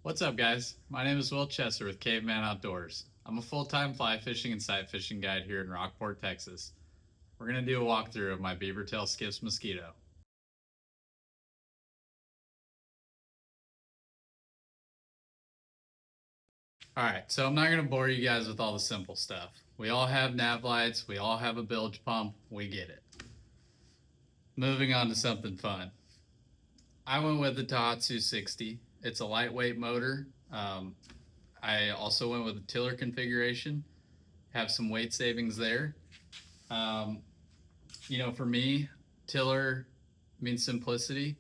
What's up, guys? My name is Will Chester with Caveman Outdoors. I'm a full-time fly fishing and sight fishing guide here in Rockport, Texas. We're going to do a walkthrough of my Beavertail Skiffs Mosquito. Alright, so I'm not going to bore you guys with all the simple stuff. We all have nav lights, we all have a bilge pump, we get it. Moving on to something fun. I went with the Tohatsu 60. It's a lightweight motor. I also went with a tiller configuration. Have some weight savings there. Um, for me, tiller means simplicity.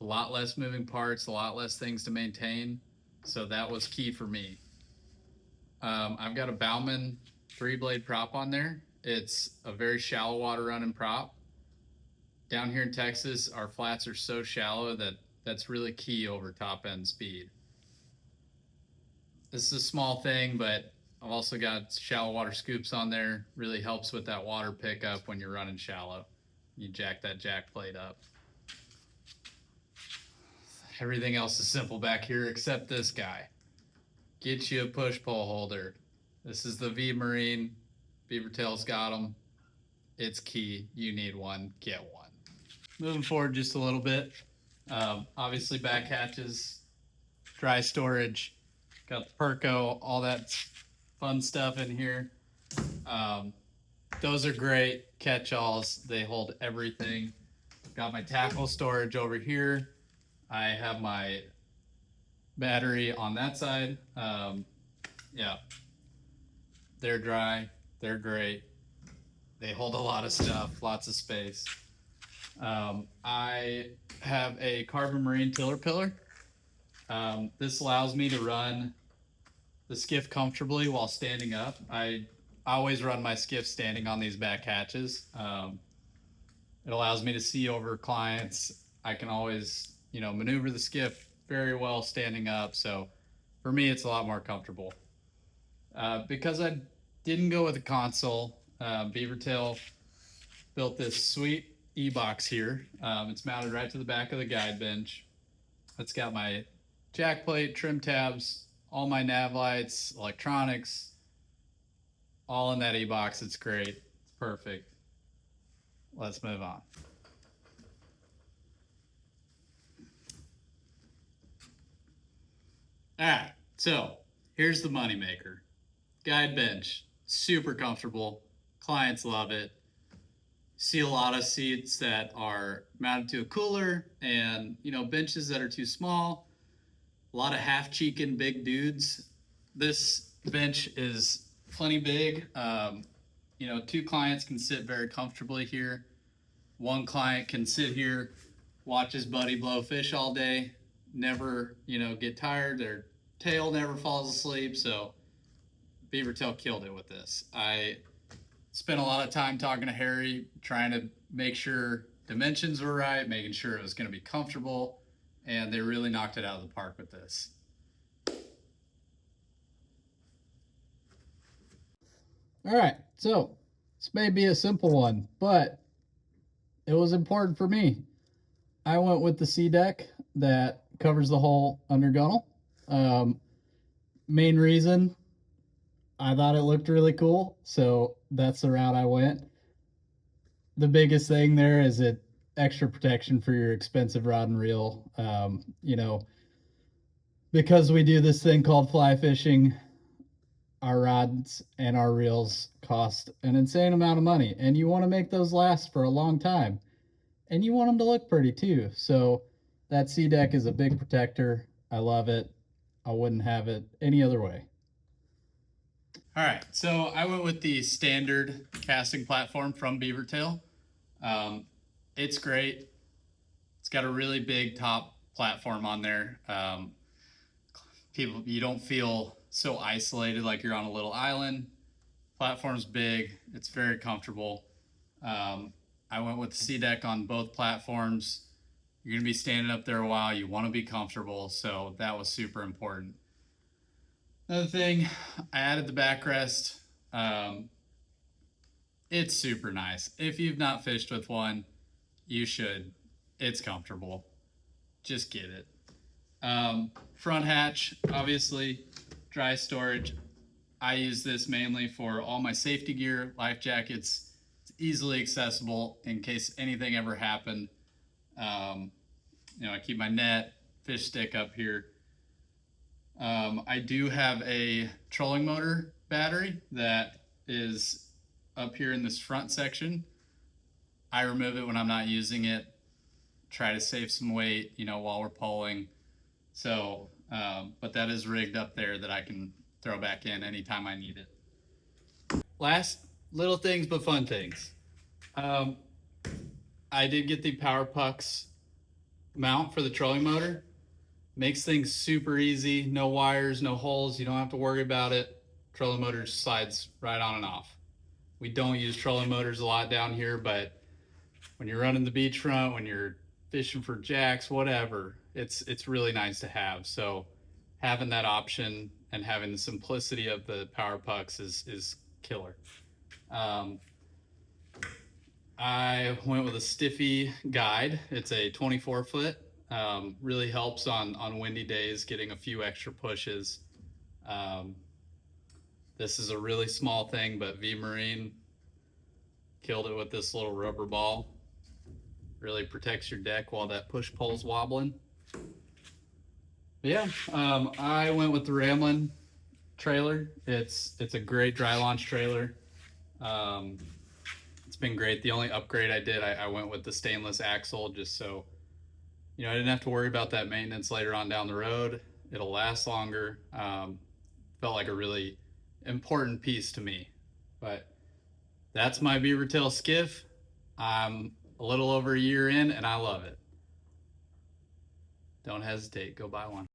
A lot less moving parts, a lot less things to maintain. So that was key for me. I've got a Bauman 3-blade prop on there. It's a very shallow water running prop. Down here in Texas, our flats are so shallow that that's really key over top end speed. This is a small thing, but I've also got shallow water scoops on there. Really helps with that water pickup when you're running shallow. You jack that jack plate up. Everything else is simple back here except this guy. Get you a push pole holder. This is the V Marine. Beavertail's got them. It's key. You need one. Get one. Moving forward just a little bit. Obviously back hatches, dry storage. Got the Perco, all that fun stuff in here. Those are great catch-alls. They hold everything. Got my tackle storage over here. I have my battery on that side. Yeah, they're dry. They're great. They hold a lot of stuff, lots of space. I have a carbon marine tiller pillar. This allows me to run the skiff comfortably while standing up. I always run my skiff standing on these back hatches. It allows me to see over clients. I can always, maneuver the skiff very well standing up. So for me, it's a lot more comfortable. Because I didn't go with a console, Beavertail built this sweet E-box here. It's mounted right to the back of the guide bench. It's got my jack plate, trim tabs, all my nav lights, electronics, all in that E-box. It's great. It's perfect. Let's move on. All right, so here's the moneymaker. Guide bench, super comfortable. Clients love it. See a lot of seats that are mounted to a cooler and, benches that are too small. A lot of half-cheeking big dudes. This bench is plenty big. 2 clients can sit very comfortably here. One client can sit here, watch his buddy blow fish all day, never, get tired. Their tail never falls asleep. So Beavertail killed it with this. I spent a lot of time talking to Harry, trying to make sure dimensions were right, making sure it was going to be comfortable, and they really knocked it out of the park with this. All right, so this may be a simple one, but it was important for me. I went with the C deck that covers the whole undergunnel. Main reason, I thought it looked really cool, so that's the route I went. The biggest thing there is it extra protection for your expensive rod and reel. Because we do this thing called fly fishing, our rods and our reels cost an insane amount of money, and you want to make those last for a long time, and you want them to look pretty too. So that C deck is a big protector. I love it. I wouldn't have it any other way. All right, so I went with the standard casting platform from Beavertail. It's great. It's got a really big top platform on there. You don't feel so isolated like you're on a little island. Platform's big. It's very comfortable. I went with the C deck on both platforms. You're going to be standing up there a while. You want to be comfortable, so that was super important. Another thing, I added the backrest. It's super nice. If you've not fished with one, you should. It's comfortable. Just get it. Front hatch, obviously, dry storage. I use this mainly for all my safety gear, life jackets. It's easily accessible in case anything ever happened. Um, I keep my net, fish stick up here. I do have a trolling motor battery that is up here in this front section. I remove it when I'm not using it, try to save some weight, while we're pulling. So, but that is rigged up there that I can throw back in anytime I need it. Last little things but fun things. I did get the Power Pucks mount for the trolling motor. Makes things super easy. No wires, no holes. You don't have to worry about it. Trolling motor slides right on and off. We don't use trolling motors a lot down here, but when you're running the beachfront, when you're fishing for jacks, whatever, it's really nice to have. So having that option and having the simplicity of the Power Pucks is killer. I went with a Stiffy guide. It's a 24 foot. Really helps on windy days, getting a few extra pushes. This is a really small thing, but V Marine killed it with this little rubber ball. Really protects your deck while that push pole's wobbling. But yeah, I went with the Ramblin' trailer. It's a great dry launch trailer. It's been great. The only upgrade I did, I went with the stainless axle just so I didn't have to worry about that maintenance later on down the road. It'll last longer. Felt like a really important piece to me. But that's my Beavertail skiff. I'm a little over a year in and I love it. Don't hesitate, go buy one.